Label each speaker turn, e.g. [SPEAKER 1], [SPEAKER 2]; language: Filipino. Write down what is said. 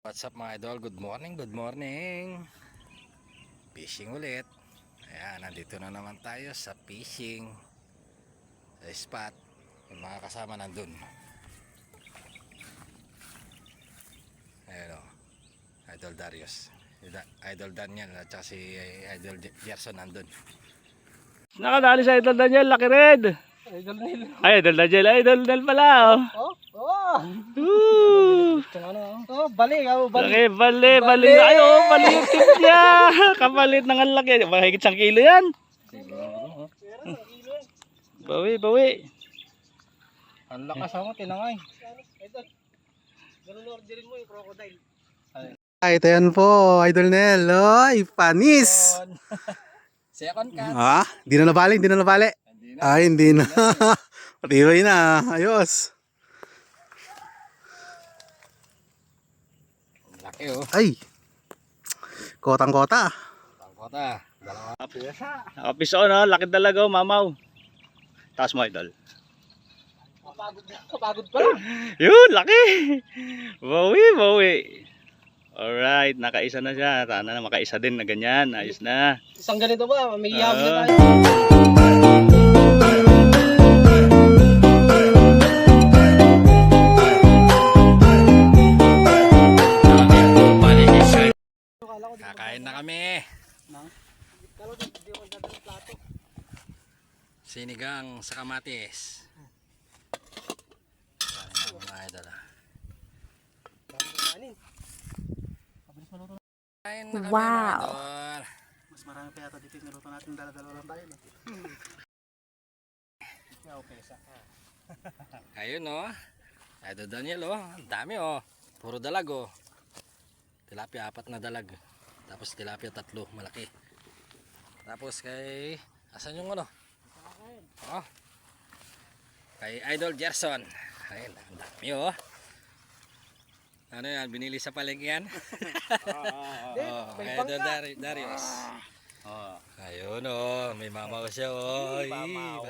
[SPEAKER 1] What's up mga idol? Good morning, good morning. Fishing ulit. Ayan, nandito na naman tayo sa fishing sa spot. Yung mga kasama nandun. Ayan o, Idol Darius, Idol Daniel at saka si Idol Gerson nandun.
[SPEAKER 2] Nakadali sa Idol Daniel, Lucky Red.
[SPEAKER 3] Idol Neil.
[SPEAKER 2] Ay, Idol Daniel, Idol Daniel pala.
[SPEAKER 3] Oh.
[SPEAKER 2] Oh,
[SPEAKER 3] Balik.
[SPEAKER 2] Laki, bali na kayo. Bali yung tip niya. Kapalit ng ang laki. Mahigit 1 kilo yan. Bawi.
[SPEAKER 3] Ang lakas ako, tinangay. Idol, ganun orderin mo yung crocodile.
[SPEAKER 4] Ay, ito yan po, Idol Nel. Ay, panis!
[SPEAKER 3] Second cut.
[SPEAKER 4] Ha? Hindi na nabali? Ay, hindi na. Patibay na. Ayos.
[SPEAKER 1] Laki o.
[SPEAKER 4] Ay. Kotang-kota.
[SPEAKER 1] Tangkota. Dalawa.
[SPEAKER 2] Nakapis ako na. Laki talaga, mamaw. Taas mo, Idol.
[SPEAKER 3] Kapagod pa lang.
[SPEAKER 2] Yun, laki. Bawi. Alright, nakaisa na siya. Sana na makaisa din na ganyan. Ayos na.
[SPEAKER 3] Isang ganito ba? May ihawag na tayo.
[SPEAKER 1] Kakain na kami. Sinigang sa kamatis. Kain na mga idol. Kain na kami mga idol.
[SPEAKER 4] Mas marami pa yata dito yung naluto natin. Dala-dala lang tayo.
[SPEAKER 1] Ayun o. Idol Daniel o. Ang dami o. Puro dalag o. Tilapia 4 na dalag. Tapos tilapia 3 malaki. Tapos kay asan yung ano? Oh. Kay Idol Gerson. Ayun, ang dami oh. Ano yan, binili sa palengke yan? Kay Idol Darius. Ayun oh, may mamaw siya oh. Ay, mamaw.